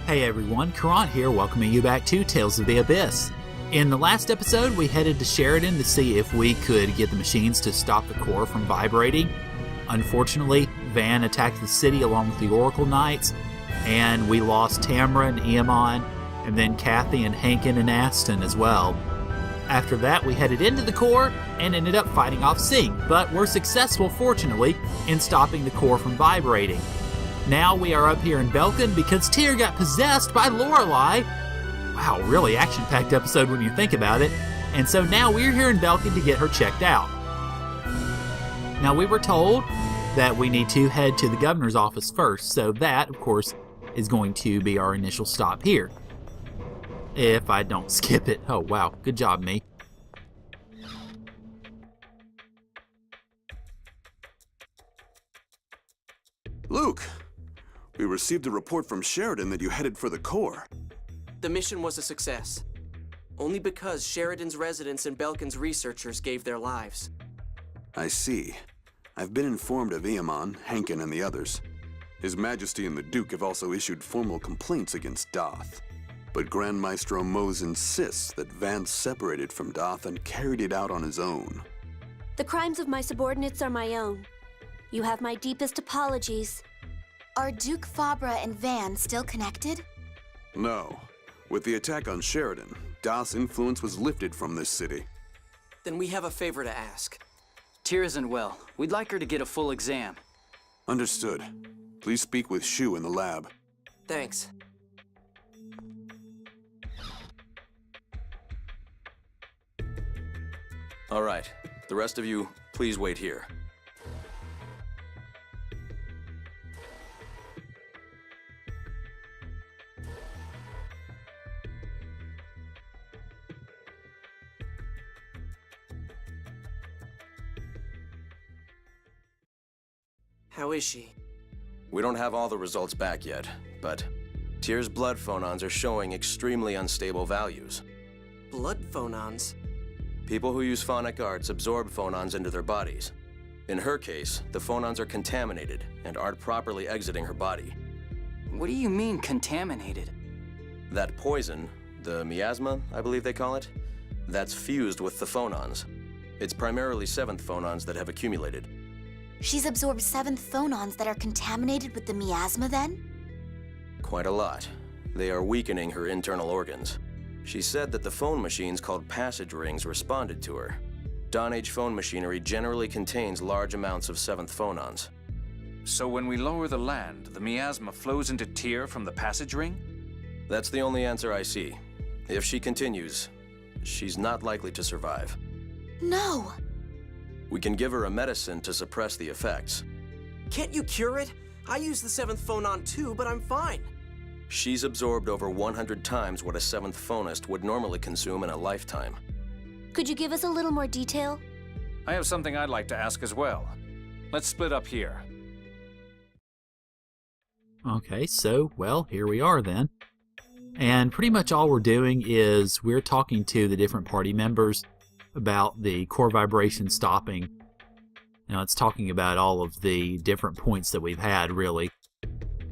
Hey everyone, Caront here, welcoming you back to Tales of the Abyss. In the last episode, we headed to Sheridan to see if we could get the machines to stop the core from vibrating. Unfortunately, Van attacked the city along with the Oracle Knights, and we lost Tamara and Eamon, and then Kathy and Hankin and Aston as well. After that, we headed into the core and ended up fighting off Sing, but were successful, fortunately, in stopping the core from vibrating. Now we are up here in Belkin because Tyr got possessed by Lorelei. Wow, really action-packed episode when you think about it. And so now we're here in Belkin to get her checked out. Now we were told that we need to head to the governor's office first, so that, of course, is going to be our initial stop here. If I don't skip it. Oh, wow. Good job, me. Luke, we received a report from Sheridan that you headed for the core. The mission was a success. Only because Sheridan's residents and Belkin's researchers gave their lives. I see. I've been informed of Eamon, Hankin, and the others. His Majesty and the Duke have also issued formal complaints against Doth. But Grand Maestro Mose insists that Vance separated from Doth and carried it out on his own. The crimes of my subordinates are my own. You have my deepest apologies. Are Duke Fabra and Van still connected? No. With the attack on Sheridan, Doth's influence was lifted from this city. Then we have a favor to ask. Tyr isn't well. We'd like her to get a full exam. Understood. Please speak with Shu in the lab. Thanks. All right. The rest of you, please wait here. How is she? We don't have all the results back yet, but Tyr's blood phonons are showing extremely unstable values. Blood phonons? People who use phonic arts absorb phonons into their bodies. In her case, the phonons are contaminated and aren't properly exiting her body. What do you mean, contaminated? That poison, the miasma, I believe they call it, that's fused with the phonons. It's primarily 7th phonons that have accumulated. She's absorbed 7th phonons that are contaminated with the miasma then? Quite a lot. They are weakening her internal organs. She said that the phone machines called passage rings responded to her. Dawn Age phone machinery generally contains large amounts of 7th phonons. So when we lower the land, the miasma flows into Tyr from the passage ring? That's the only answer I see. If she continues, she's not likely to survive. No! We can give her a medicine to suppress the effects. Can't you cure it? I use the 7th phonon too, but I'm fine. She's absorbed over 100 times what a 7th phonist would normally consume in a lifetime. Could you give us a little more detail? I have something I'd like to ask as well. Let's split up here. Okay, so, well, here we are then. And pretty much all we're doing is we're talking to the different party members about the core vibration stopping. Now it's talking about all of the different points that we've had, really.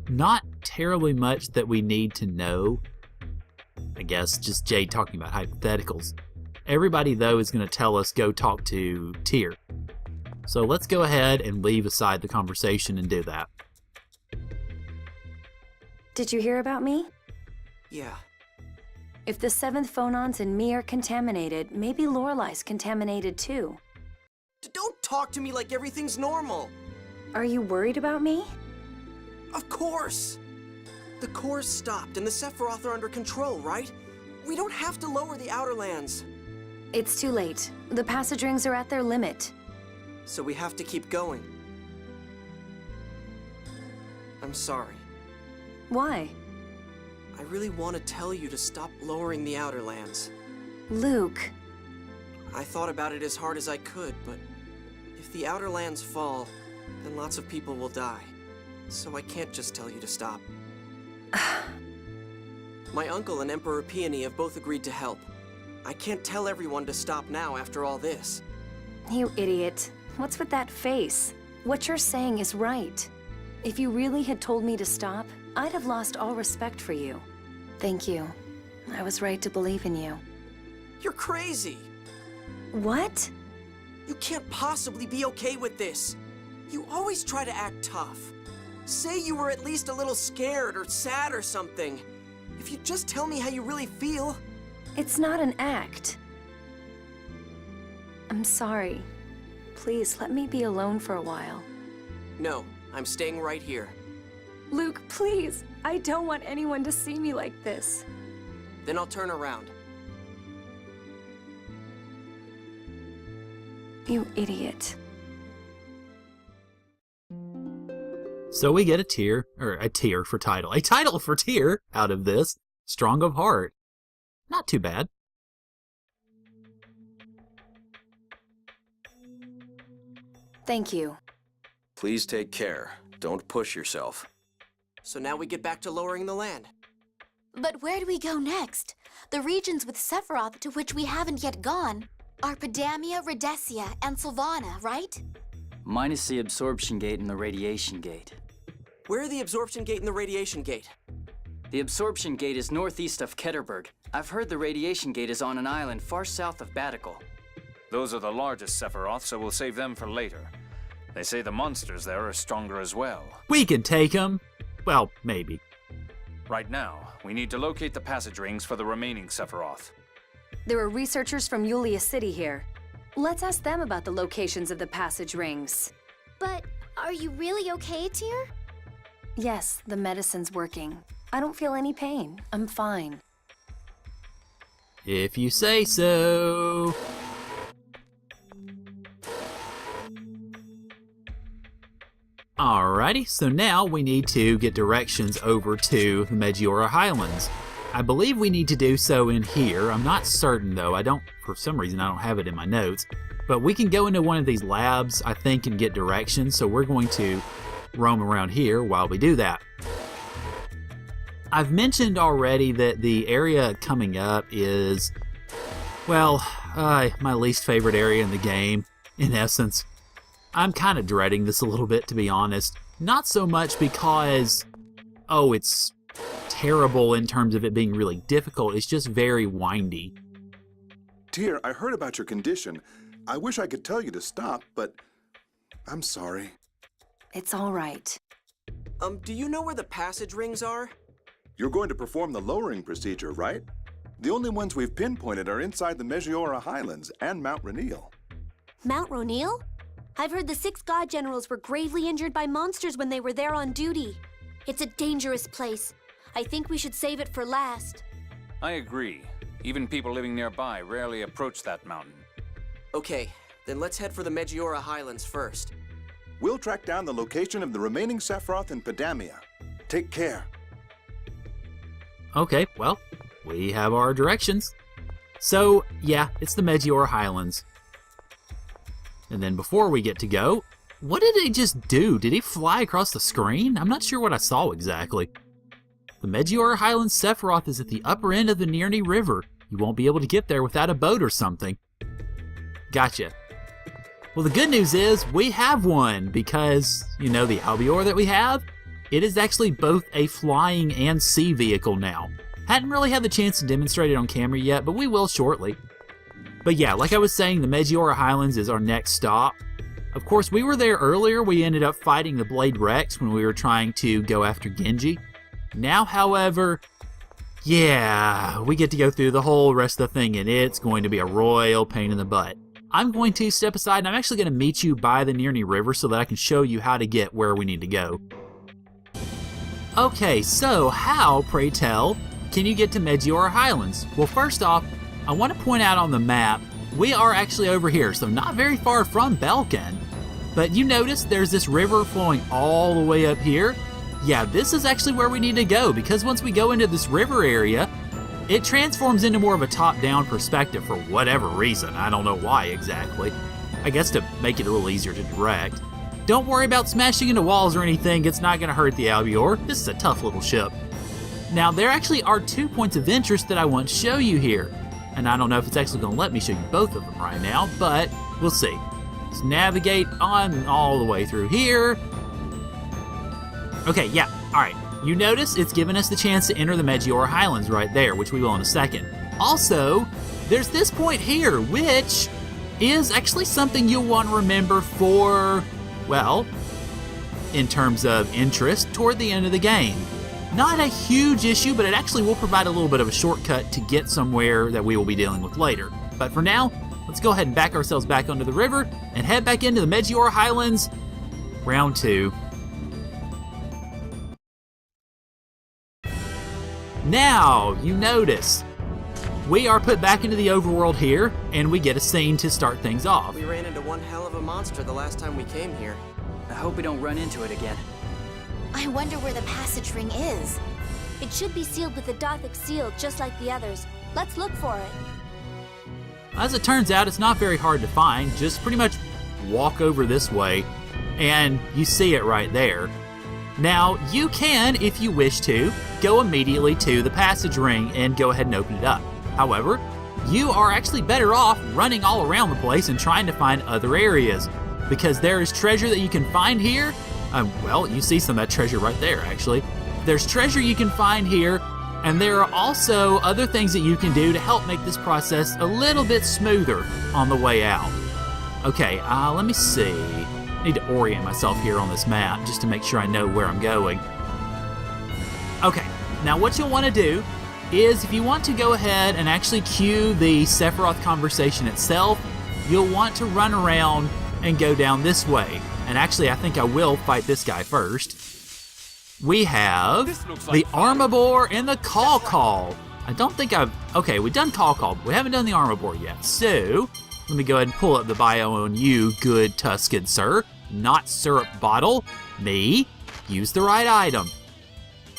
Not terribly much that we need to know. I guess just Jade talking about hypotheticals. Everybody, though, is going to tell us go talk to Tyr. So let's go ahead and leave aside the conversation and do that. Did you hear about me? Yeah. If the 7th phonons in me are contaminated, maybe Lorelei's contaminated too. Don't talk to me like everything's normal. Are you worried about me? Of course! The core's stopped and the Sephiroth are under control, right? We don't have to lower the Outer Lands. It's too late. The passage rings are at their limit. So we have to keep going. I'm sorry. Why? I really want to tell you to stop lowering the Outer Lands. Luke. I thought about it as hard as I could, but if the Outer Lands fall, then lots of people will die. So I can't just tell you to stop. My uncle and Emperor Peony have both agreed to help. I can't tell everyone to stop now after all this. You idiot. What's with that face? What you're saying is right. If you really had told me to stop, I'd have lost all respect for you. Thank you. I was right to believe in you. You're crazy. What? You can't possibly be okay with this. You always try to act tough. Say you were at least a little scared or sad or something. If you just tell me how you really feel. It's not an act. I'm sorry. Please, let me be alone for a while. No, I'm staying right here. Luke, please. I don't want anyone to see me like this. Then I'll turn around. You idiot. So we get a title for Tyr out of this. Strong of heart. Not too bad. Thank you. Please take care. Don't push yourself. So now we get back to lowering the land. But where do we go next? The regions with Sephiroth to which we haven't yet gone are Pedamia, Rhodesia, and Sylvana, right? Minus the absorption gate and the radiation gate. Where are the absorption gate and the radiation gate? The absorption gate is northeast of Ketterberg. I've heard the radiation gate is on an island far south of Batical. Those are the largest Sephiroth, so we'll save them for later. They say the monsters there are stronger as well. We can take them. Well, maybe. Right now, we need to locate the passage rings for the remaining Sephiroth. There are researchers from Yulia City here. Let's ask them about the locations of the passage rings. But are you really okay, Tyr? Yes, the medicine's working. I don't feel any pain. I'm fine. If you say so. Alrighty, so now we need to get directions over to the Meggiora Highlands. I believe we need to do so in here. I'm not certain though. For some reason I don't have it in my notes. But we can go into one of these labs, I think, and get directions. So we're going to roam around here while we do that. I've mentioned already that the area coming up is, well, my least favorite area in the game, in essence. I'm kind of dreading this a little bit, to be honest. Not so much because, it's terrible in terms of it being really difficult. It's just very windy. Tyr, I heard about your condition. I wish I could tell you to stop, but I'm sorry. It's all right. Do you know where the passage rings are? You're going to perform the lowering procedure, right? The only ones we've pinpointed are inside the Megiora Highlands and Mount Rainiel. Mount Rainiel? I've heard the 6 god generals were gravely injured by monsters when they were there on duty. It's a dangerous place. I think we should save it for last. I agree. Even people living nearby rarely approach that mountain. Okay, then let's head for the Megiora Highlands first. We'll track down the location of the remaining Sephiroth in Pedamia. Take care. Okay, well, we have our directions. So, yeah, it's the Megiora Highlands. And then before we get to go, what did he just do? Did he fly across the screen? I'm not sure what I saw exactly. The Megiora Highlands Sephiroth is at the upper end of the Nirni River. You won't be able to get there without a boat or something. Gotcha. Well, the good news is we have one because, the Albior that we have, it is actually both a flying and sea vehicle now. Hadn't really had the chance to demonstrate it on camera yet, but we will shortly. But yeah, like I was saying, the Megiora Highlands is our next stop. Of course, we were there earlier. We ended up fighting the Blade Rex when we were trying to go after Genji. Now, however, yeah, we get to go through the whole rest of the thing, and it's going to be a royal pain in the butt. I'm going to step aside, and I'm actually going to meet you by the Nirni River so that I can show you how to get where we need to go. Okay, so how, pray tell, can you get to Megiora Highlands? Well, first off, I want to point out on the map, we are actually over here, so not very far from Belkin. But you notice there's this river flowing all the way up here. Yeah, this is actually where we need to go, because once we go into this river area, it transforms into more of a top-down perspective for whatever reason. I don't know why exactly. I guess to make it a little easier to direct. Don't worry about smashing into walls or anything, it's not going to hurt the Albior. This is a tough little ship. Now, there actually are 2 points of interest that I want to show you here. And I don't know if it's actually going to let me show you both of them right now, but we'll see. Let's navigate on all the way through here. Okay, yeah, alright. You notice it's given us the chance to enter the Meggiora Highlands right there, which we will in a second. Also, there's this point here, which is actually something you'll want to remember for, well, in terms of interest, toward the end of the game. Not a huge issue, but it actually will provide a little bit of a shortcut to get somewhere that we will be dealing with later. But for now, let's go ahead and back ourselves back onto the river and head back into the Meggiora Highlands, round 2. Now, you notice, we are put back into the overworld here, and we get a scene to start things off. We ran into one hell of a monster the last time we came here. I hope we don't run into it again. I wonder where the passage ring is. It should be sealed with a Dothic seal, just like the others. Let's look for it. As it turns out, it's not very hard to find. Just pretty much walk over this way, and you see it right there. Now, you can, if you wish to, go immediately to the passage ring and go ahead and open it up. However, you are actually better off running all around the place and trying to find other areas, because there is treasure that you can find here. Well, you see some of that treasure right there, actually. There's treasure you can find here, and there are also other things that you can do to help make this process a little bit smoother on the way out. Okay, let me see. I need to orient myself here on this map just to make sure I know where I'm going. Okay, now what you'll want to do is if you want to go ahead and actually cue the Sephiroth conversation itself, you'll want to run around and go down this way. And actually, I think I will fight this guy first. We have the Armabor and the Call. I don't think okay, we've done Call, but we haven't done the Armabor yet. So, let me go ahead and pull up the bio on you, good Tuscan sir. Not syrup bottle. Me. Use the right item.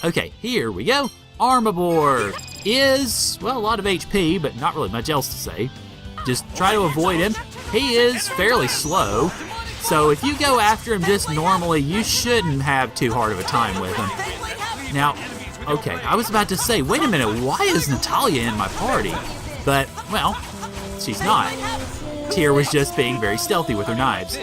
Okay, here we go. Armabor is, well, a lot of HP, but not really much else to say. Just try to avoid him. He is fairly slow. So if you go after him just normally, you shouldn't have too hard of a time with him. Now, okay, I was about to say, wait a minute, why is Natalia in my party? But, well, she's not. Tyr was just being very stealthy with her knives.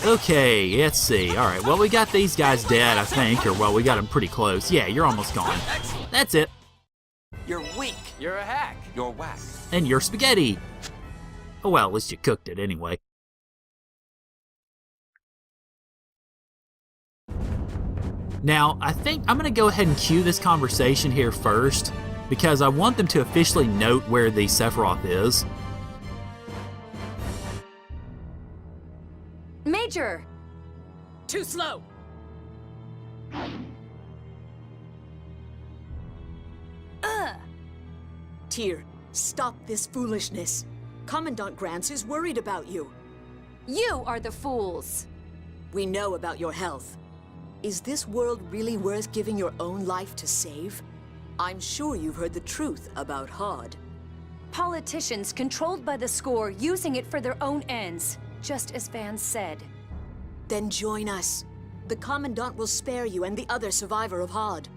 Okay, let's see. All right, well, we got these guys dead, I think, or, well, we got them pretty close. Yeah, you're almost gone. That's it. You're weak. You're a hack. You're whack. And you're spaghetti. Oh, well, at least you cooked it anyway. Now, I think I'm going to go ahead and cue this conversation here first, because I want them to officially note where the Sephiroth is. Major! Too slow. Tyr, stop this foolishness. Commandant Grants is worried about you. You are the fools. We know about your health. Is this world really worth giving your own life to save? I'm sure you've heard the truth about Hod. Politicians controlled by the score using it for their own ends, just as Van said. Then join us. The Commandant will spare you and the other survivor of Hod.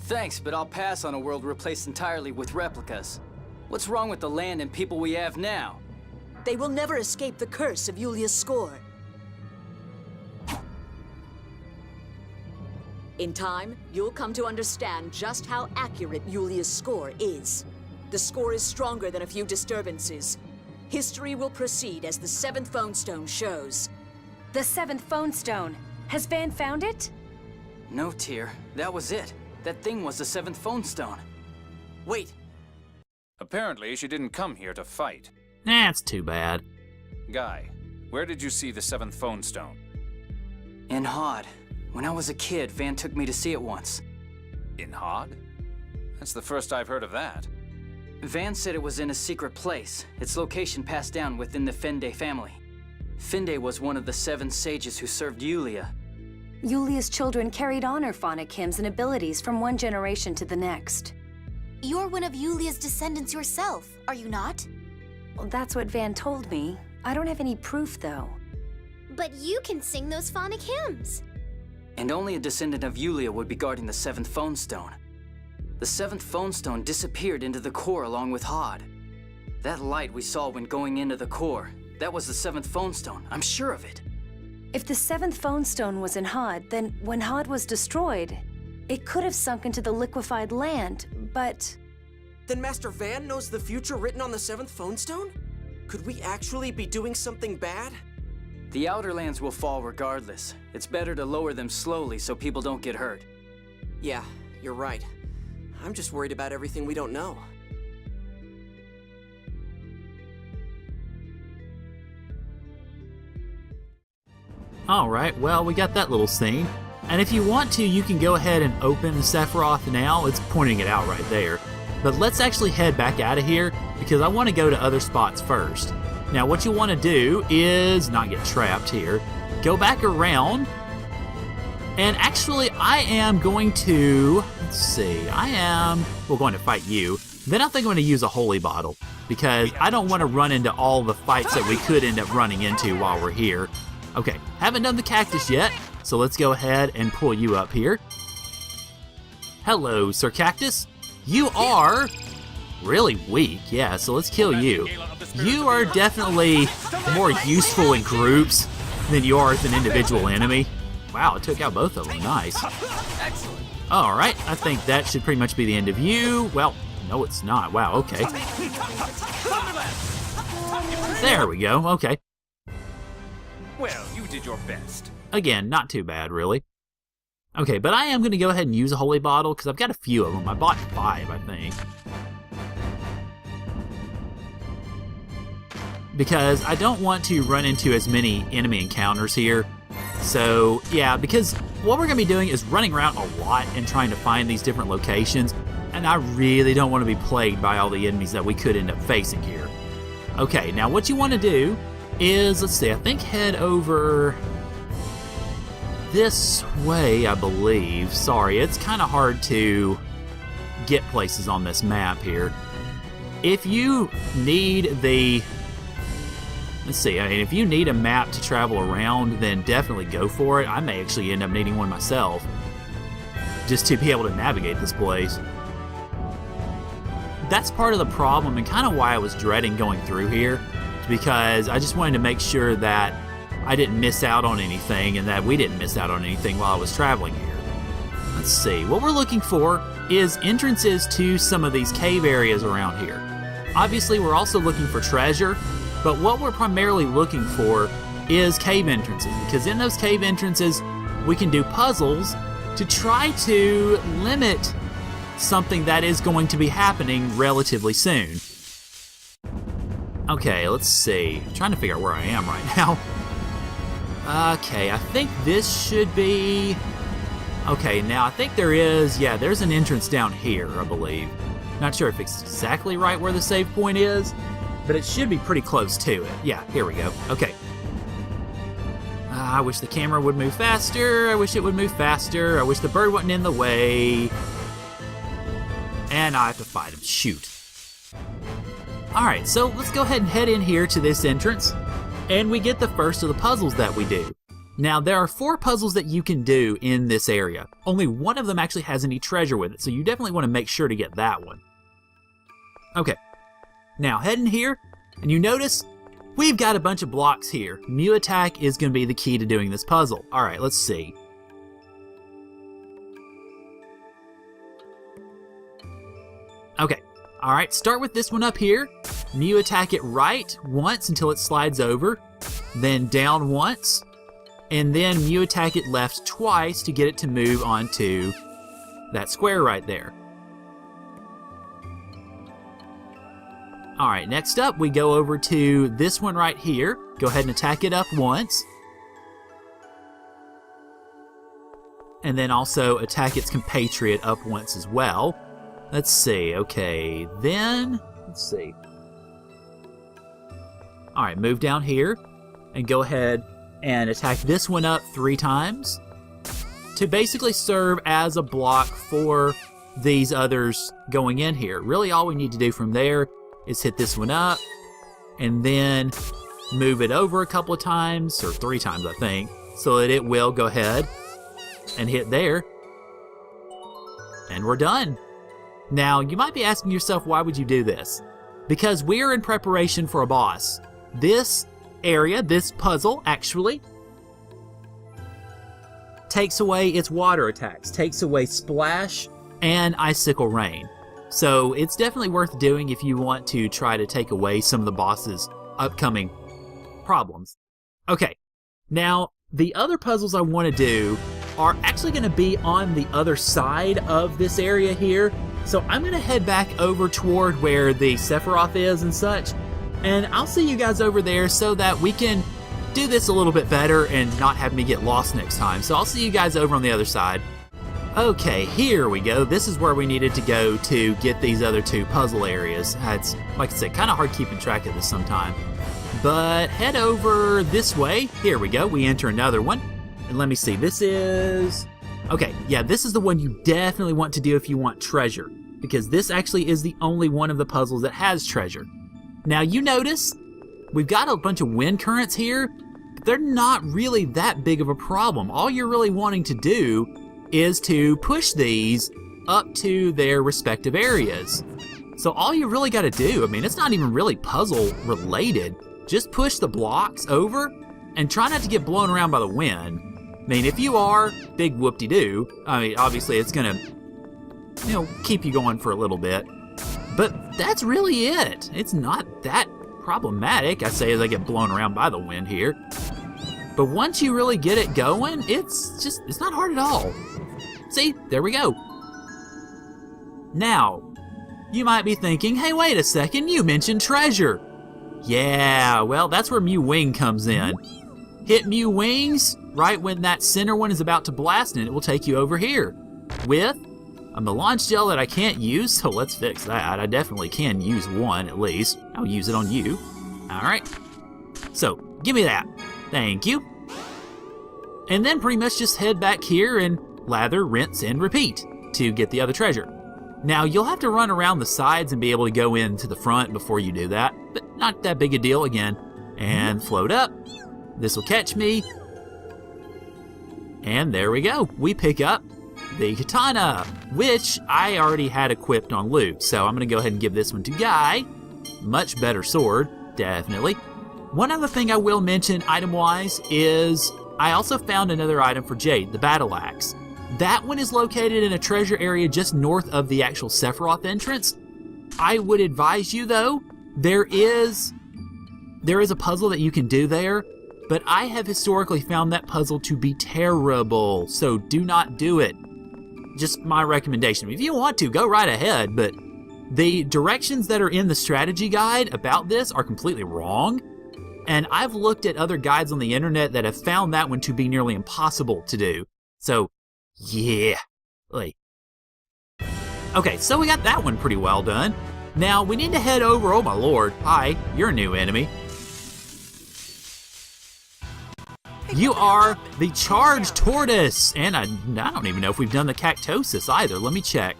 Thanks, but I'll pass on a world replaced entirely with replicas. What's wrong with the land and people we have now? They will never escape the curse of Yulia's score. In time, you'll come to understand just how accurate Yulia's score is. The score is stronger than a few disturbances. History will proceed as the 7th phone stone shows. The 7th phone stone. Has Van found it? No, Tyr. That was it. That thing was the 7th phone stone. Wait. Apparently, she didn't come here to fight. That's too bad. Guy, where did you see the 7th phone stone? In Hod. When I was a kid, Van took me to see it once. In Hod? That's the first I've heard of that. Van said it was in a secret place, its location passed down within the Fende family. Fende was one of the 7 sages who served Yulia. Yulia's children carried on her phonic hymns and abilities from one generation to the next. You're one of Yulia's descendants yourself, are you not? Well, that's what Van told me. I don't have any proof, though. But you can sing those phonic hymns. And only a descendant of Yulia would be guarding the 7th phone stone. The 7th phone stone disappeared into the core along with Hod. That light we saw when going into the core, that was the 7th phone stone, I'm sure of it. If the 7th phone stone was in Hod, then when Hod was destroyed, it could have sunk into the liquefied land, but... Then Master Van knows the future written on the 7th phone stone? Could we actually be doing something bad? The Outer Lands will fall regardless. It's better to lower them slowly so people don't get hurt. Yeah, you're right. I'm just worried about everything we don't know. Alright, well, we got that little scene. And if you want to, you can go ahead and open Sephiroth now. It's pointing it out right there. But let's actually head back out of here because I want to go to other spots first. Now, what you want to do is not get trapped here. Go back around. And actually, I am going to... Let's see. We're going to fight you. Then I think I'm going to use a holy bottle because I don't want to run into all the fights that we could end up running into while we're here. Okay, haven't done the cactus yet, so let's go ahead and pull you up here. Hello, Sir Cactus. You are really weak, yeah, so let's kill you. You are definitely more useful in groups than you are as an individual enemy. Wow, it took out both of them, nice. Alright, I think that should pretty much be the end of you. Well, no it's not, wow, okay. There we go, okay. Well, you did your best. Again, not too bad, really. Okay, but I am going to go ahead and use a holy bottle, because I've got a few of them. I bought 5, I think. Because I don't want to run into as many enemy encounters here. So, yeah, because what we're going to be doing is running around a lot and trying to find these different locations, and I really don't want to be plagued by all the enemies that we could end up facing here. Okay, now what you want to do is, let's see, I think head over this way, I believe. Sorry, it's kind of hard to get places on this map here. If you need the... Let's see, I mean, if you need a map to travel around, then definitely go for it. I may actually end up needing one myself, just to be able to navigate this place. That's part of the problem and kind of why I was dreading going through here, because I just wanted to make sure that I didn't miss out on anything and that we didn't miss out on anything while I was traveling here. Let's see, what we're looking for is entrances to some of these cave areas around here. Obviously, we're also looking for treasure, but what we're primarily looking for is cave entrances, because in those cave entrances, we can do puzzles to try to limit something that is going to be happening relatively soon. Okay, let's see. I'm trying to figure out where I am right now. Okay, I think this should be... Okay, now I think there is... Yeah, there's an entrance down here, I believe. Not sure if it's exactly right where the save point is, but it should be pretty close to it. Yeah, here we go. Okay. I wish the camera would move faster. I wish it would move faster. I wish the bird wasn't in the way. And I have to fight him. Shoot. Alright, so let's go ahead and head in here to this entrance, and we get the first of the puzzles that we do. Now, there are 4 puzzles that you can do in this area. Only one of them actually has any treasure with it, so you definitely want to make sure to get that one. Okay, now head in here, and you notice we've got a bunch of blocks here. Mew attack is going to be the key to doing this puzzle. Alright, let's see. Okay. Alright, start with this one up here. Mew attack it right once until it slides over, then down once, and then Mew attack it left twice to get it to move onto that square right there. Alright, next up we go over to this one right here. Go ahead and attack it up once. And then also attack its compatriot up once as well. Let's see, okay, then, let's see. Alright, move down here, and go ahead and attack this one up 3 times to basically serve as a block for these others going in here. Really all we need to do from there is hit this one up, and then move it over a couple of times, or 3 times I think, so that it will go ahead and hit there, and we're done. Now, you might be asking yourself, why would you do this? Because we're in preparation for a boss. This area, this puzzle, actually, takes away its water attacks, takes away Splash and Icicle Rain. So it's definitely worth doing if you want to try to take away some of the boss's upcoming problems. Okay, now the other puzzles I want to do are actually going to be on the other side of this area here. So I'm going to head back over toward where the Sephiroth is and such, and I'll see you guys over there so that we can do this a little bit better and not have me get lost next time. So I'll see you guys over on the other side. Okay, here we go. This is where we needed to go to get these other two puzzle areas. It's, like I said, kind of hard keeping track of this sometime. But head over this way. Here we go. We enter another one. And let me see. This is... Okay, yeah, this is the one you definitely want to do if you want treasure, because this actually is the only one of the puzzles that has treasure. Now, you notice we've got a bunch of wind currents here, but they're not really that big of a problem. All you're really wanting to do is to push these up to their respective areas. So all you really got to do, I mean, it's not even really puzzle related. Just push the blocks over and try not to get blown around by the wind. I mean, if you are, big whoop-de-doo. I mean, obviously it's gonna, you know, keep you going for a little bit. But that's really it. It's not that problematic, I say, as I get blown around by the wind here. But once you really get it going, it's not hard at all. See, there we go. Now, you might be thinking, hey, wait a second, you mentioned treasure. Yeah, well, that's where Mew Wing comes in. Hit Mew Wings right when that center one is about to blast, and it will take you over here with a melange gel that I can't use, so let's fix that. I definitely can use one at least. I'll use it on you. All right. So, give me that. Thank you. And then pretty much just head back here and lather, rinse, and repeat to get the other treasure. Now, you'll have to run around the sides and be able to go into the front before you do that, but not that big a deal again. And float up. This will catch me. And there we go. We pick up the katana, which I already had equipped on Luke. So I'm going to go ahead and give this one to Guy. Much better sword, definitely. One other thing I will mention item-wise is I also found another item for Jade, the battle axe. That one is located in a treasure area just north of the actual Sephiroth entrance. I would advise you, though, there is a puzzle that you can do there, but I have historically found that puzzle to be terrible, so do not do it. Just my recommendation. If you want to, go right ahead, but the directions that are in the strategy guide about this are completely wrong, and I've looked at other guides on the internet that have found that one to be nearly impossible to do. So, yeah. Okay, so we got that one pretty well done. Now, we need to head over, oh my lord, hi, you're a new enemy. You are the Charged Tortoise, and I don't even know if we've done the Cactosis either. Let me check.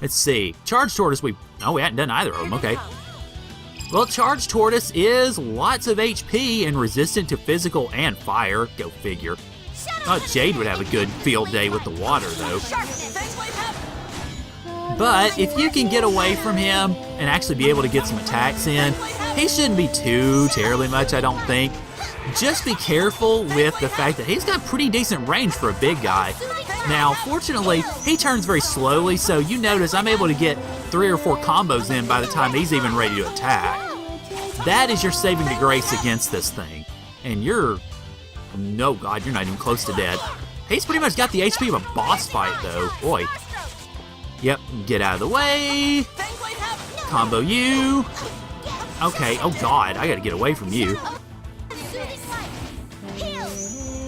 Let's see. Charged Tortoise, we hadn't done either of them, okay. Well, Charged Tortoise is lots of HP and resistant to physical and fire. Go figure. Oh, Jade would have a good field day with the water, though. But if you can get away from him and actually be able to get some attacks in, he shouldn't be too terribly much, I don't think. Just be careful with the fact that he's got pretty decent range for a big guy. Now, fortunately, he turns very slowly, so you notice I'm able to get 3 or 4 combos in by the time he's even ready to attack. That is your saving grace against this thing. And you're... No, God, you're not even close to dead. He's pretty much got the HP of a boss fight, though. Boy. Yep, get out of the way. Combo you. Okay, oh God, I gotta get away from you.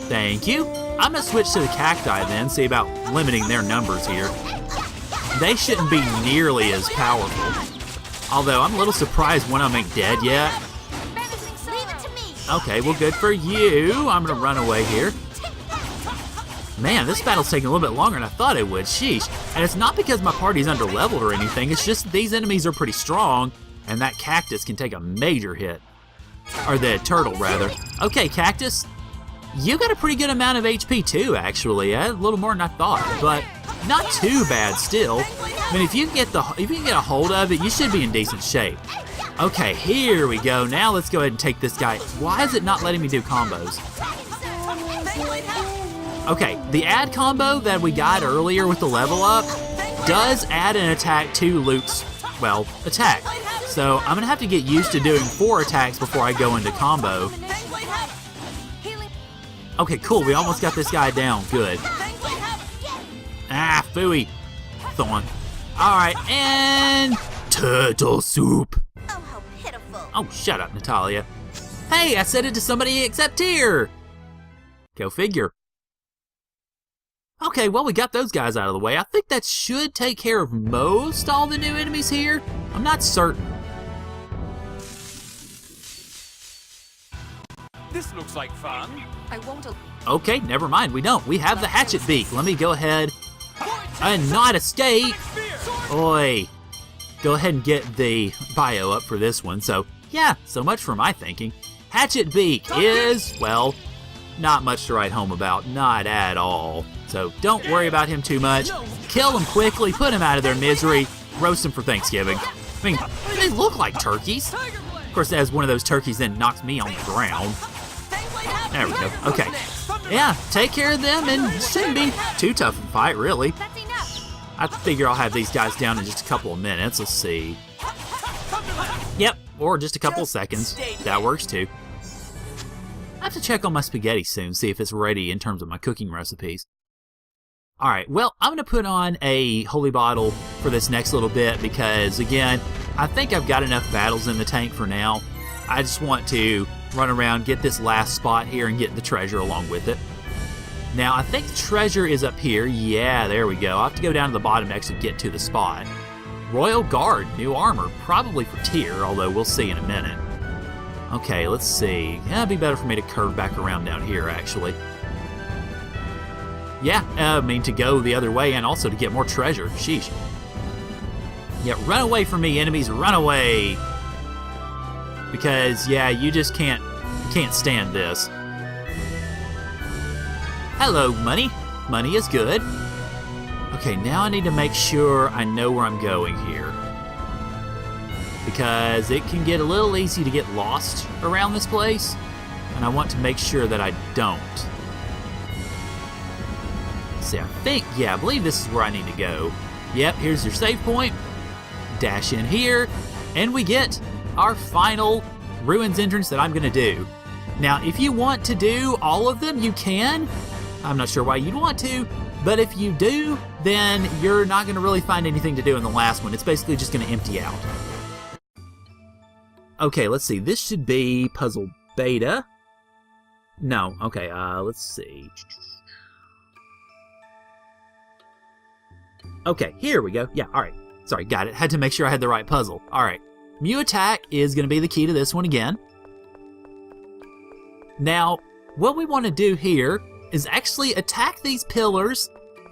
Thank you. I'm gonna switch to the cacti then, see about limiting their numbers here. They shouldn't be nearly as powerful. Although I'm a little surprised one of them ain't dead yet. Okay, well good for you. I'm gonna run away here. Man, this battle's taking a little bit longer than I thought it would, sheesh. And it's not because my party's under-leveled or anything, it's just these enemies are pretty strong, and that cactus can take a major hit. Or the turtle, rather. Okay, cactus, you got a pretty good amount of HP too, actually. A little more than I thought, but not too bad still. I mean, if you can get a hold of it, you should be in decent shape. Okay, here we go. Now let's go ahead and take this guy. Why is it not letting me do combos? Okay, the add combo that we got earlier with the level up does add an attack to Luke's, well, attack. So I'm gonna have to get used to doing 4 attacks before I go into combo. Okay, cool, we almost got this guy down, good. Ah, phooey. Thorn. Alright, and turtle soup. Oh, how pitiful. Oh, shut up, Natalia. Hey, I said it to somebody except here. Go figure. Okay, well, we got those guys out of the way. I think that should take care of most all the new enemies here. I'm not certain. This looks like fun. I won't. Okay, never mind, we don't. We have the hatchet beak. Let me go ahead and not escape. Oi. Go ahead and get the bio up for this one. So, yeah, so much for my thinking. Hatchet beak is, well, not much to write home about. Not at all. So don't worry about him too much. Kill him quickly, put him out of their misery, roast him for Thanksgiving. I mean, they look like turkeys. Of course, as one of those turkeys then knocks me on the ground. There we go. Okay. Yeah, take care of them, and it shouldn't be too tough a fight, really. I figure I'll have these guys down in just a couple of minutes. Let's see. Yep, or just a couple of seconds. That works too. I have to check on my spaghetti soon, see if it's ready in terms of my cooking recipes. Alright, well, I'm going to put on a holy bottle for this next little bit because, again, I think I've got enough battles in the tank for now. I just want to run around, get this last spot here, and get the treasure along with it. Now, I think the treasure is up here. Yeah, there we go. I'll have to go down to the bottom to actually get to the spot. Royal Guard, new armor, probably for Tyr, although we'll see in a minute. Okay, let's see. Yeah, it'd be better for me to curve back around down here, actually. Yeah, I mean, to go the other way and also to get more treasure. Sheesh. Yeah, run away from me, enemies, run away! Because, yeah, you just can't stand this. Hello, money. Money is good. Okay, now I need to make sure I know where I'm going here. Because it can get a little easy to get lost around this place, and I want to make sure that I don't. See, I believe this is where I need to go. Yep, here's your save point. Dash in here, and we get our final ruins entrance that I'm going to do. Now, if you want to do all of them, you can. I'm not sure why you'd want to, but if you do, then you're not going to really find anything to do in the last one. It's basically just going to empty out. Okay, let's see. This should be puzzle beta. No, okay, let's see. Okay, here we go. Yeah, alright. Sorry, got it. Had to make sure I had the right puzzle. Alright. Mew attack is going to be the key to this one again. Now, what we want to do here is actually attack these pillars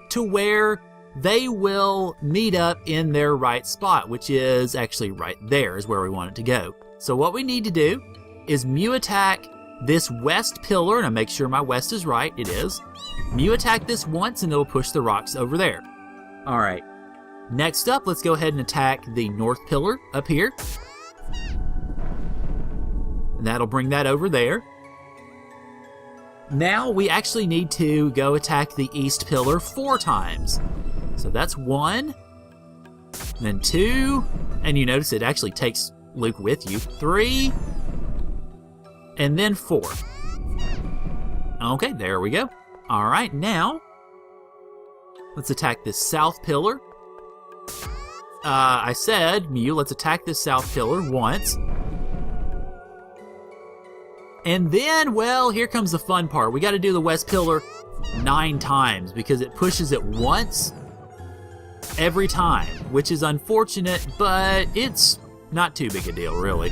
to where they will meet up in their right spot, which is actually right there is where we want it to go. So what we need to do is Mew attack this west pillar, and I make sure my west is right. It is. Mew attack this once, and it'll push the rocks over there. All right. Next up, let's go ahead and attack the north pillar up here. And that'll bring that over there. Now we actually need to go attack the east pillar 4 times. So that's 1, then 2, and you notice it actually takes Luke with you. 3, and then 4. Okay, there we go. All right, now let's attack this south pillar. I said, Mew, let's attack this south pillar once. And then, well, here comes the fun part. We got to do the west pillar 9 times because it pushes it once every time, which is unfortunate, but it's not too big a deal, really.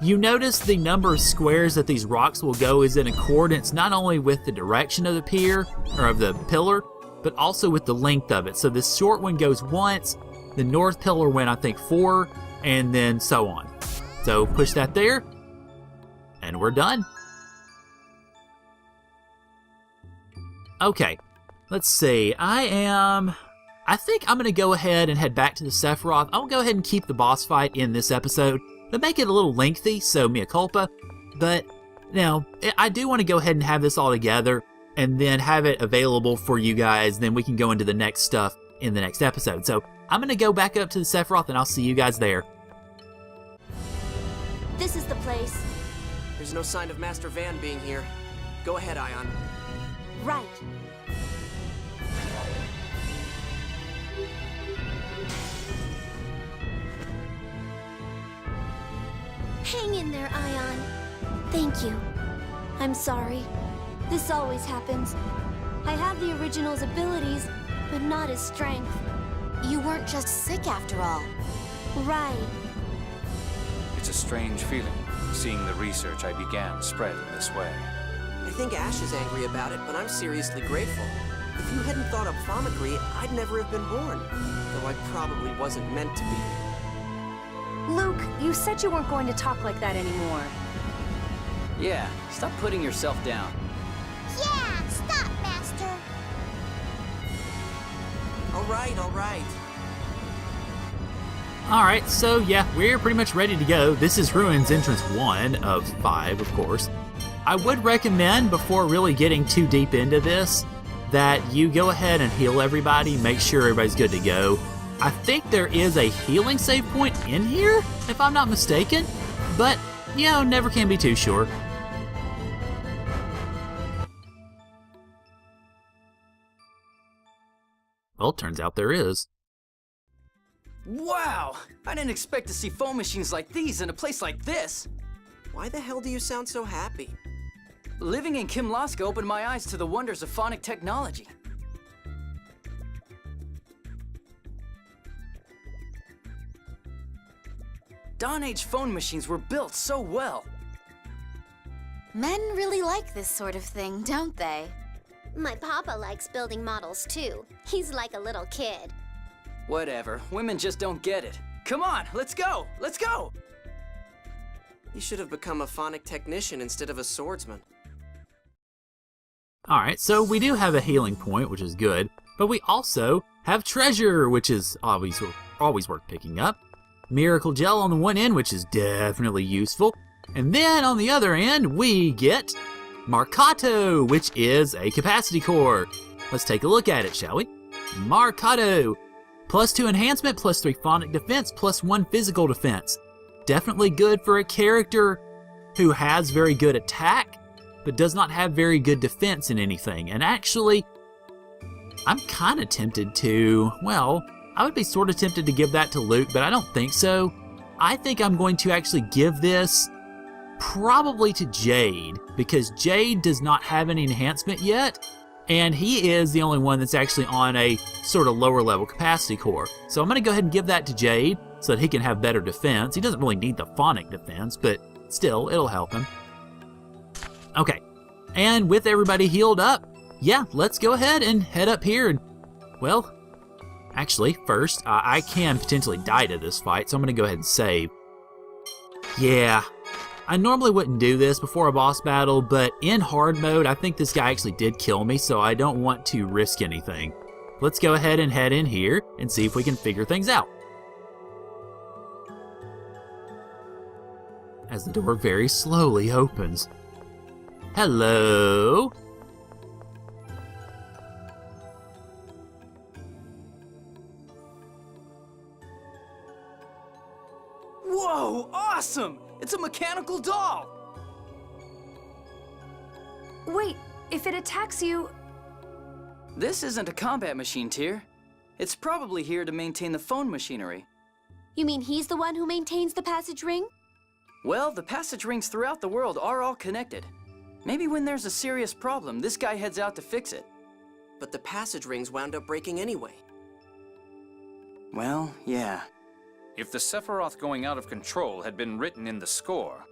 You notice the number of squares that these rocks will go is in accordance not only with the direction of the pier, or of the pillar, but also with the length of it. So this short one goes once, the north pillar went, I think, 4, and then so on. So push that there, and we're done. Okay, let's see. I think I'm going to go ahead and head back to the Sephiroth. I'll go ahead and keep the boss fight in this episode, but make it a little lengthy, so mea culpa. But, you know, I do want to go ahead and have this all together and then have it available for you guys. Then we can go into the next stuff in the next episode. So I'm going to go back up to the Sephiroth, and I'll see you guys there. This is the place. There's no sign of Master Van being here. Go ahead, Ion. Right. Hang in there, Ion. Thank you. I'm sorry. This always happens. I have the original's abilities, but not his strength. You weren't just sick after all. Right. It's a strange feeling, seeing the research I began spread in this way. I think Ash is angry about it, but I'm seriously grateful. If you hadn't thought up Famicry, I'd never have been born. Though I probably wasn't meant to be. Luke, you said you weren't going to talk like that anymore. Yeah, stop putting yourself down. Yeah, stop, Master. All right, all right. Alright, so yeah, we're pretty much ready to go. This is Ruins Entrance 1 of 5, of course. I would recommend, before really getting too deep into this, that you go ahead and heal everybody, make sure everybody's good to go. I think there is a healing save point in here, if I'm not mistaken, but, you know, never can be too sure. Well, turns out there is. Wow! I didn't expect to see foam machines like these in a place like this. Why the hell do you sound so happy? Living in Kimlaska opened my eyes to the wonders of phonic technology. Dawn Age phone machines were built so well. Men really like this sort of thing, don't they? My papa likes building models too. He's like a little kid. Whatever, women just don't get it. Come on, let's go! Let's go! You should have become a phonic technician instead of a swordsman. Alright, so we do have a healing point, which is good, but we also have treasure, which is always worth picking up. Miracle Gel on the one end, which is definitely useful. And then on the other end, we get Marcato, which is a capacity core. Let's take a look at it, shall we? Marcato. +2 enhancement, +3 phonic defense, +1 physical defense. Definitely good for a character who has very good attack, but does not have very good defense in anything. And actually, I'm kind of tempted to, well, I would be sort of tempted to give that to Luke, but I don't think so. I think I'm going to actually give this probably to Jade, because Jade does not have any enhancement yet, and he is the only one that's actually on a sort of lower level capacity core. So I'm going to go ahead and give that to Jade so that he can have better defense. He doesn't really need the phonic defense, but still, it'll help him. Okay, and with everybody healed up, yeah, let's go ahead and head up here and, well, actually, first, I can potentially die to this fight, so I'm going to go ahead and save. Yeah, I normally wouldn't do this before a boss battle, but in hard mode, I think this guy actually did kill me, so I don't want to risk anything. Let's go ahead and head in here and see if we can figure things out. As the door very slowly opens. Hello? Whoa, awesome! It's a mechanical doll! Wait, if it attacks you... This isn't a combat machine, Tyr. It's probably here to maintain the phone machinery. You mean he's the one who maintains the passage ring? Well, the passage rings throughout the world are all connected. Maybe when there's a serious problem, this guy heads out to fix it. But the passage rings wound up breaking anyway. Well, yeah. If the Sephiroth going out of control had been written in the score,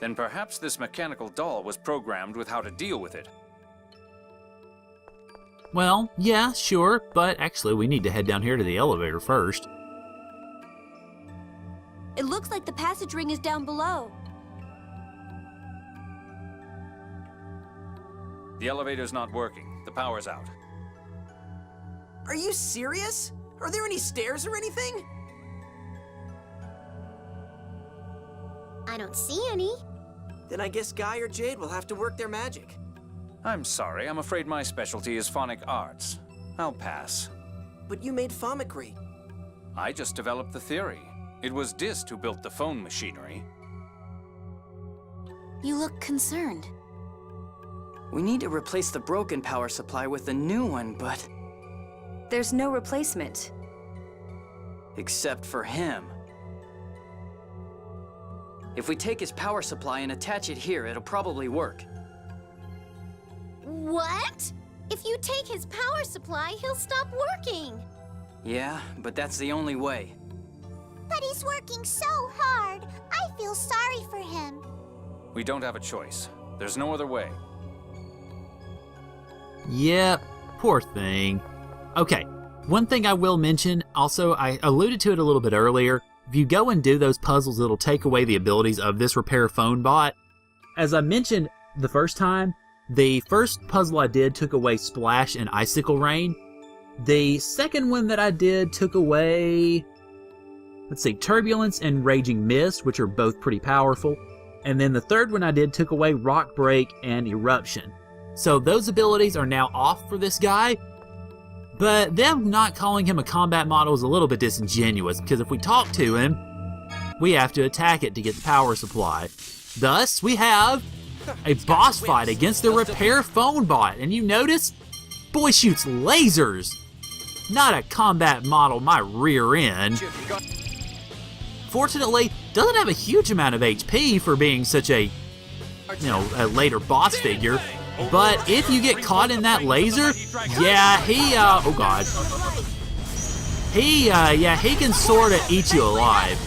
then perhaps this mechanical doll was programmed with how to deal with it. Well, yeah, sure, but actually we need to head down here to the elevator first. It looks like the passage ring is down below. The elevator's not working. The power's out. Are you serious? Are there any stairs or anything? I don't see any. Then I guess Guy or Jade will have to work their magic. I'm sorry, I'm afraid my specialty is phonic arts. I'll pass. But you made phomicry. I just developed the theory. It was Dist who built the phone machinery. You look concerned. We need to replace the broken power supply with a new one, but... There's no replacement. except for him. If we take his power supply and attach it here, it'll probably work. What? If you take his power supply, he'll stop working. Yeah, but that's the only way. But he's working so hard. I feel sorry for him. We don't have a choice. There's no other way. Yep, poor thing. Okay, one thing I will mention, also, I alluded to it a little bit earlier. If you go and do those puzzles, it'll take away the abilities of this repair phone bot. As I mentioned the first time, the first puzzle I did took away Splash and Icicle Rain. The second one that I did took away, let's see, Turbulence and Raging Mist, which are both pretty powerful. And then the third one I did took away Rock Break and Eruption. So those abilities are now off for this guy. But them not calling him a combat model is a little bit disingenuous, because if we talk to him, we have to attack it to get the power supply. Thus, we have a boss fight against the repair phone bot. And you notice, boy shoots lasers. Not a combat model, my rear end. Fortunately, doesn't have a huge amount of HP for being such a, a later boss figure. But if you get caught in that laser, yeah, oh god. He can sort of eat you alive.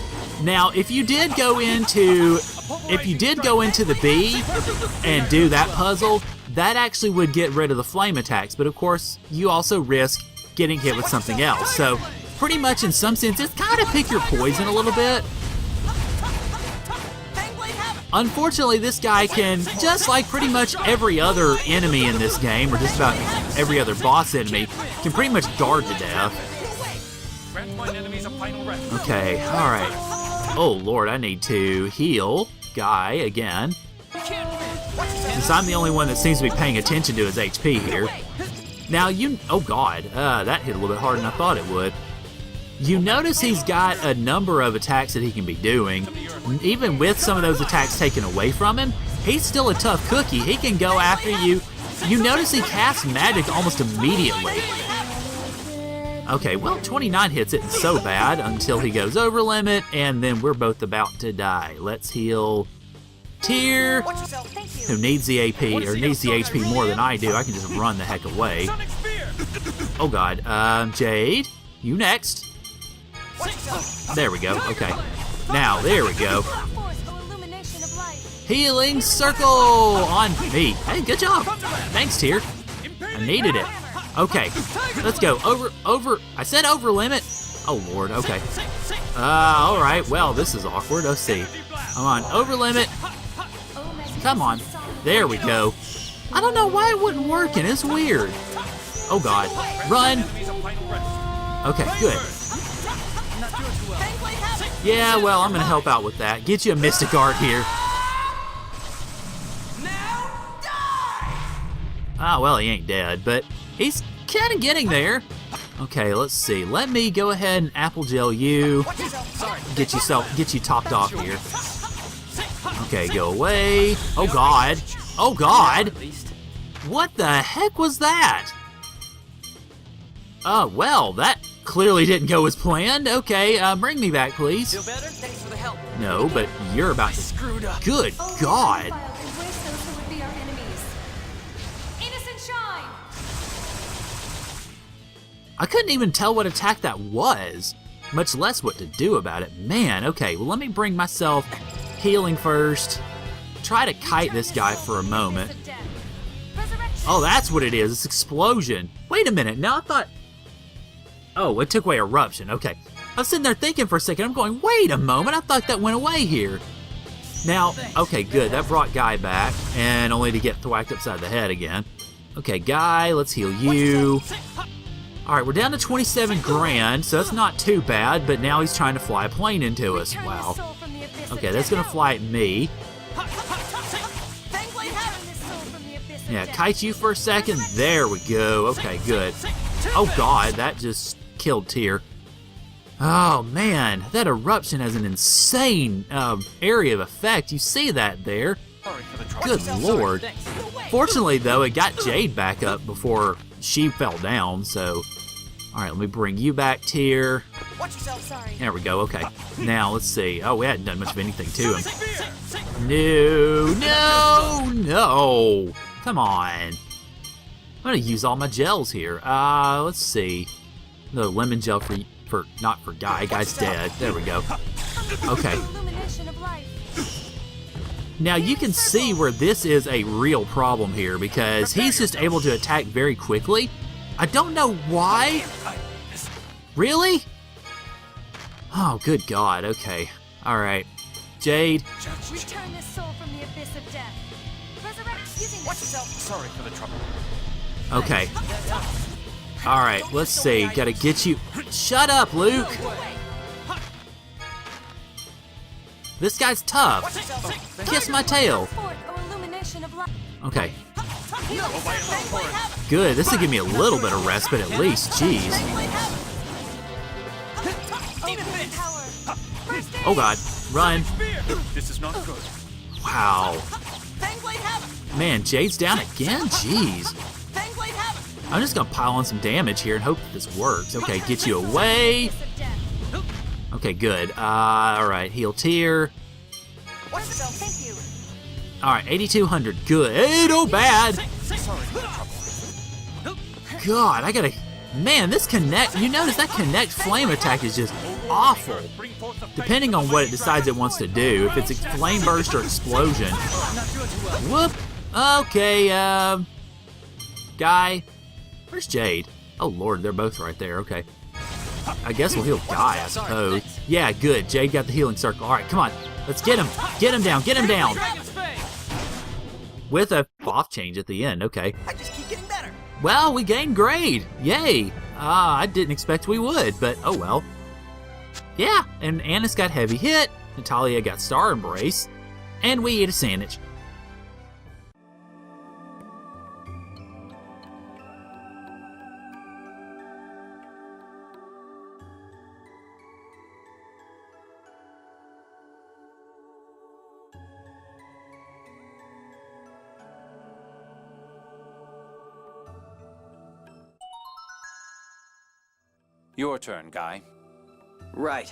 Now, if you did go into the bee and do that puzzle, that actually would get rid of the flame attacks. But of course, you also risk getting hit with something else. So, pretty much in some sense, it's kind of pick your poison a little bit. Unfortunately, this guy can, just like pretty much every other enemy in this game, or just about every other boss enemy, can pretty much guard to death. Okay, alright. Oh lord, I need to heal Guy again. Since I'm the only one that seems to be paying attention to his HP here. Now oh god, that hit a little bit harder than I thought it would. You notice he's got a number of attacks that he can be doing. Even with some of those attacks taken away from him, he's still a tough cookie. He can go after you. You notice he casts magic almost immediately. Okay, well, 29 hits isn't so bad until he goes over limit, and then we're both about to die. Let's heal Tyr, who needs the AP, or needs the HP more than I do. I can just run the heck away. Oh god, Jade, you next. There we go, okay. Now, there we go. Healing circle on me. Hey, good job. Thanks, Tyr. I needed it. Okay, let's go. Over, I said over limit. Oh, Lord, okay. Alright, well, this is awkward. Let's see. Come on, over limit. Come on. There we go. I don't know why it wasn't working. It's weird. Oh, God. Run. Okay, good. Yeah, well, I'm going to help out with that. Get you a Mystic Art here. Ah, well, he ain't dead, but he's kind of getting there. Okay, let's see. Let me go ahead and apple gel you. Get you topped off here. Okay, go away. Oh, God. Oh, God. What the heck was that? Oh, well, that clearly didn't go as planned. Okay, bring me back, please. Feel better? Thanks for the help. No, but you're about to... Screwed up. Good God. I couldn't even tell what attack that was, much less what to do about it. Man, okay, well, let me bring myself healing first. Try to kite this guy for a moment. Oh, that's what it is. It's explosion. Wait a minute. Now I thought... Oh, it took away Eruption. Okay. I was sitting there thinking for a second. I'm going, wait a moment. I thought that went away here. Now, okay, good. That brought Guy back, and only to get thwacked upside the head again. Okay, Guy, let's heal you. All right, we're down to 27 grand, so that's not too bad, but now he's trying to fly a plane into us. Wow. Okay, that's going to fly at me. Yeah, kite you for a second. There we go. Okay, good. Oh god, that just killed Tyr. Oh man, that eruption has an insane area of effect. You see that there? Good lord. Fortunately though, it got Jade back up before she fell down, so... Alright, let me bring you back, Tyr. There we go, okay. Now, let's see. Oh, we hadn't done much of anything to him. No! Come on. I'm gonna use all my gels here. Let's see. No, lemon gel not for Guy. Guy's dead. There we go. Okay. Now, you can see where this is a real problem here, because he's just able to attack very quickly. I don't know why. Really? Oh, good God. Okay. All right. Jade. Return this soul from the abyss of death. Resurrect using Watch yourself. Sorry for the trouble. Okay. All right. Let's see. Gotta get you. Shut up, Luke. This guy's tough. Kiss my tail. Okay. Good, this will give me a little bit of respite at least, jeez. Oh god, run. This is not good. Wow. Man, Jade's down again? Jeez. I'm just gonna pile on some damage here and hope that this works. Okay, get you away. Okay, good. Alright, heal Tyr. Alright, 8,200. Good. Ain't no bad. God, I gotta... Man, this connect... You notice that connect flame attack is just awful. Depending on what it decides it wants to do. If it's a flame burst or explosion. Whoop. Okay, Guy. Where's Jade? Oh, Lord, they're both right there. Okay. I guess we'll heal Guy, I suppose. Yeah, good. Jade got the healing circle. Alright, come on. Let's get him. Get him down. Get him down. With a off change at the end. Okay. I just keep getting better. Well, we gained grade. Yay. I didn't expect we would, but oh well. Yeah, and Annis got heavy hit. Natalia got star embrace. And we ate a sandwich. Your turn, Guy. Right.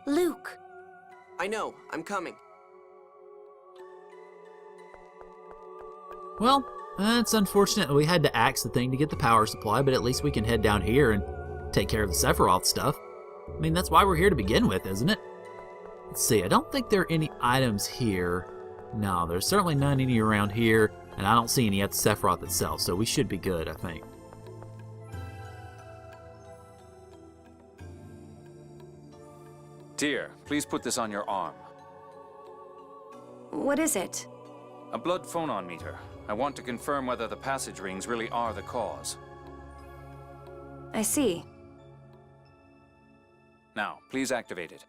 Luke. I know, I'm coming. Well, it's unfortunate that we had to axe the thing to get the power supply, but at least we can head down here and take care of the Sephiroth stuff. I mean, that's why we're here to begin with, isn't it? Let's see, I don't think there are any items here. No, there's certainly none any around here. And I don't see any at the Sephiroth itself, so we should be good, I think. Tyr, please put this on your arm. What is it? A blood phonon meter. I want to confirm whether the passage rings really are the cause. I see. Now, please activate it.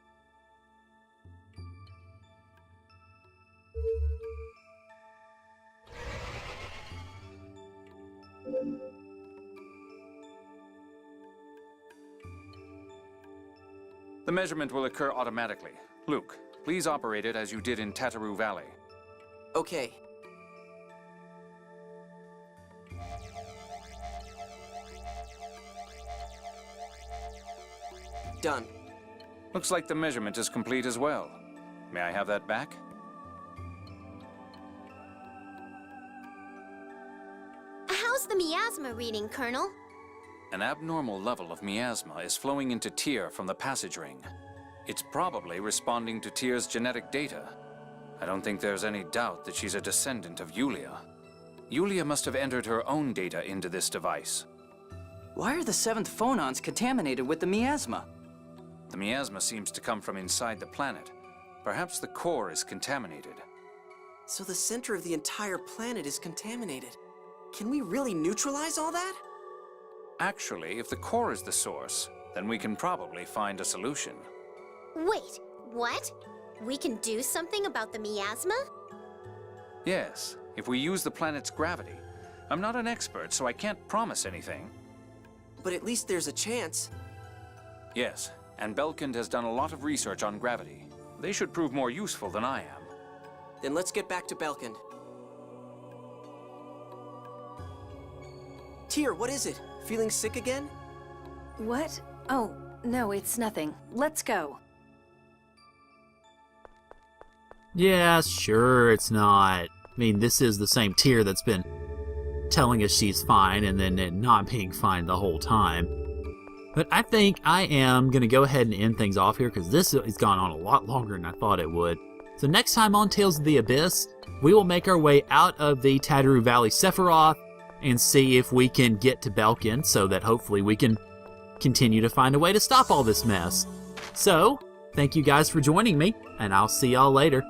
The measurement will occur automatically. Luke, please operate it as you did in Tataru Valley. Okay. Done. Looks like the measurement is complete as well. May I have that back? How's the miasma reading, Colonel? An abnormal level of miasma is flowing into Tyr from the passage ring. It's probably responding to Tyr's genetic data. I don't think there's any doubt that she's a descendant of Yulia. Yulia must have entered her own data into this device. Why are the 7th phonons contaminated with the miasma? The miasma seems to come from inside the planet. Perhaps the core is contaminated. So the center of the entire planet is contaminated. Can we really neutralize all that? Actually, if the core is the source, then we can probably find a solution. Wait, what? We can do something about the miasma? Yes, if we use the planet's gravity. I'm not an expert, so I can't promise anything. But at least there's a chance. Yes, and Belkind has done a lot of research on gravity. They should prove more useful than I am. Then let's get back to Belkind. Tyr, what is it? Feeling sick again? What? Oh, no, it's nothing. Let's go. Yeah, sure, it's not. I mean, this is the same Tyr that's been telling us she's fine and then it not being fine the whole time. But I think I am going to go ahead and end things off here because this has gone on a lot longer than I thought it would. So next time on Tales of the Abyss, we will make our way out of the Tataru Valley Sephiroth and see if we can get to Belkind so that hopefully we can continue to find a way to stop all this mess. So, thank you guys for joining me, and I'll see y'all later.